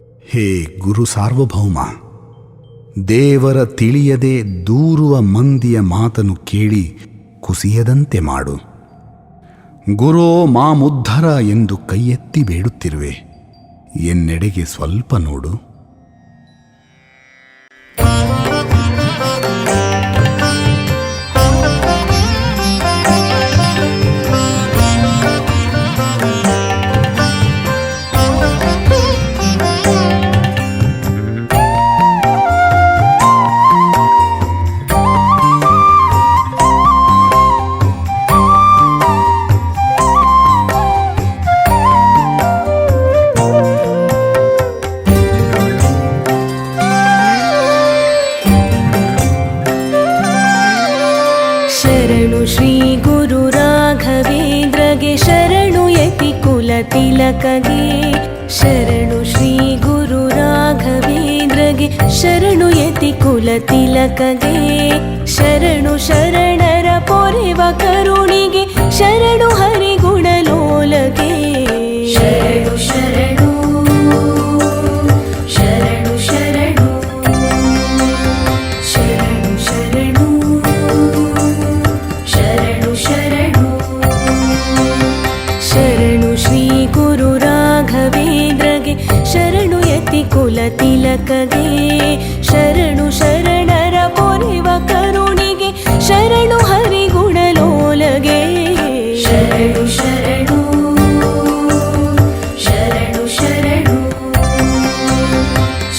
ಹೇ ಗುರು ಸಾರ್ವಭೌಮ, ದೇವರ ತಿಳಿಯದೆ ದೂರುವ ಮಂದಿಯ ಮಾತನ್ನು ಕೇಳಿ ಕುಸಿಯದಂತೆ ಮಾಡು. ಗುರೋ ಮಾಮುದ್ಧರ ಎಂದು ಕೈಯೆತ್ತಿ ಬೇಡುತ್ತಿರುವೆ, ಎನ್ನೆಡೆಗೆ ಸ್ವಲ್ಪ ನೋಡು. ತಿಲಕಗೆ ಶರಣು ಶ್ರೀ ಗುರು ರಾಘವೇಂದ್ರಗೆ, ಶರಣು ಯತಿ ಕುಲ ತಿಲಕಗೆ, ಶರಣು ಶರಣರ ಪೊರೆವ ಕರುಣಿಗೆ, ಶರಣು ಹರಿಗುಣಲೋಲಗೆ. ಶರಣು ಶರಣು ಶರಣು ಶರಣು ಶರಣು ಶರಣು ಶರಣು ಶರಣು ಶರಣು ಶ್ರೀ ಗುರು ರಾಘವೇಂದ್ರಗೆ, ಶರಣು ಯತಿ ಕುಲ ತಿಲಕಗೆ, ಶರಣು ಶರಣರ ಪೊರೆವ ಕರುಣಿಗೆ, ಶರಣು ಹರಿಗುಣಲೋಲಗೆ. ಶರಣು ಶರಣು ಶರಣು ಶರಣು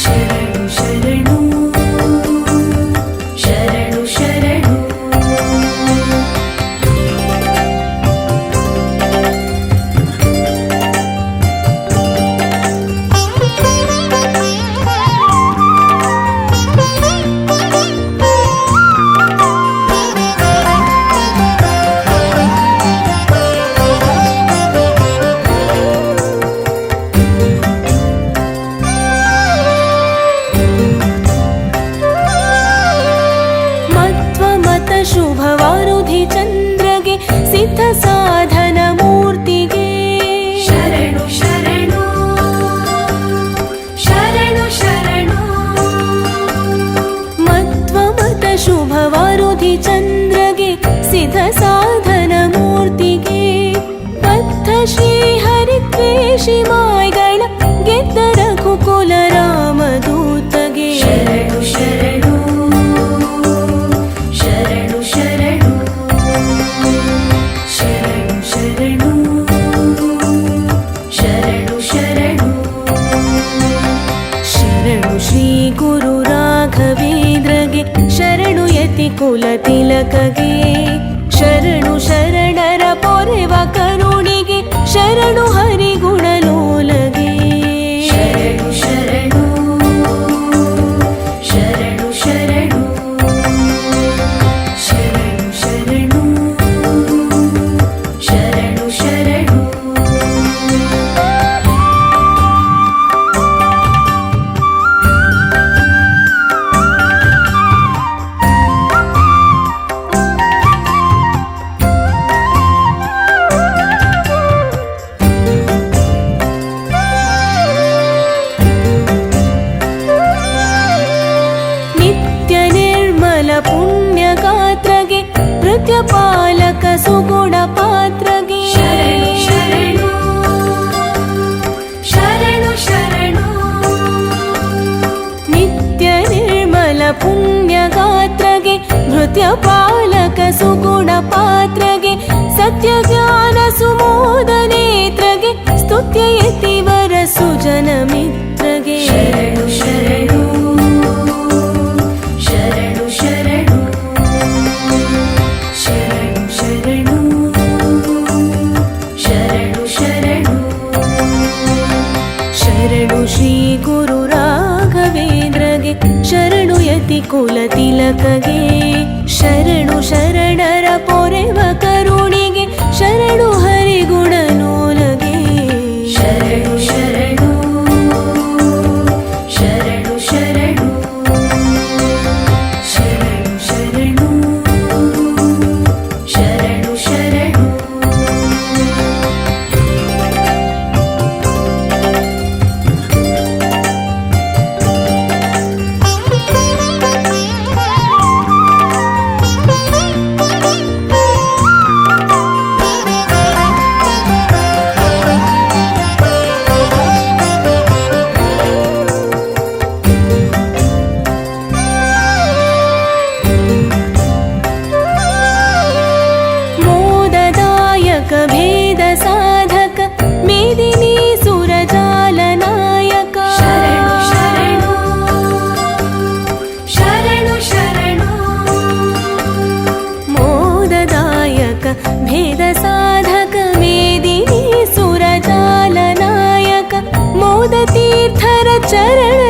ಶರಣು ಶರಣು ಶರಣು ಶರಣು ಶುಭವಾರುಧಿ ಚಂದ್ರಗೆ, ಸಿದ್ಧ ಸಾಧನ ಮೂರ್ತಿಗೆ, ಶರಣು ಶರಣು ಶರಣು ಶರಣು ಮತ್ವಮತ ಶುಭವಾರುಧಿ ಚಂದ್ರಗೆ, ಸಿದ್ಧ ಸಾಧನ ಮೂರ್ತಿಗೆ, ಬದ್ಧ ಶ್ರೀ ಹರಿದ್ವೇಷಿ ಮಾಯ್ಗಳ ಗೆದ್ದ ರಘುಕುಲ ರಾಮದೂತಗೆ. ಶರಣು ಶರಣು ಶರಣು ಶರಣು ಶರಣು ಶರಣು ಶರಣು ಶರಣು ಶರಣು ಶ್ರೀ ಗುರು ರಾಘವೇಂದ್ರಗೆ, ಶರಣು ಯತಿ ಕುಲ ತಿಲಕಗೆ, ಶರಣು ಶರಣರ ಪೊರೆವ ಕರುಣಿಗೆ, ಶರಣು ಹರಿಗುಣಲೋಲಗೆ. ಶರಣು ಶರಣು ಶರಣು ಶರಣು ಶರಣು ಶರಣು ಶರಣು ಶರಣು ನಿತ್ಯ ನಿರ್ಮಲ ಪುಣ್ಯ ಗಾತ್ರಗೆ, ಪ್ರತ್ಯಪಾಲಕ ಸುಗುಣ ಪಾತ್ರಗೆ. ಶರಣು ಶರಣು ಶರಣು ಶರಣು ನಿತ್ಯ ನಿರ್ಮಲ ಪುಣ್ಯ ಗಾತ್ರಗೆ, ಭೃತ್ಯಪಾಲಕ ಸುಗುಣ ಪಾತ್ರಗೆ, ಸತ್ಯ ಜ್ಞಾನ ಸುಮೋದ ನೇತ್ರಗೆ, ಸ್ತುತ್ಯ ಯತಿವರ ಸುಜನ ಮಿತ್ರಗೆ. ಶರಣು ಶರಣು ಶರಣು ಶರಣು ಶರಣು ಶರಣು ಶರಣು ಶರಣು ಶರಣು ಶ್ರೀ ಗುರು ರಾಘವೇಂದ್ರಗೆ, ಶರಣು ಯತಿ ಕುಲ ತಿಲಕಗೆ, ಶರಣು ಶರಣರ ಪೊರೆವ ಕರುಣಿಗೆ, ಶರಣು ಹರಿಗುಣಲೋಲಗೆ. ಶರಣು ಶರಣು ಶರಣು ಶರಣು ಶರಣು ಶರಣು ಶರಣು ಶರಣು ಶರಣು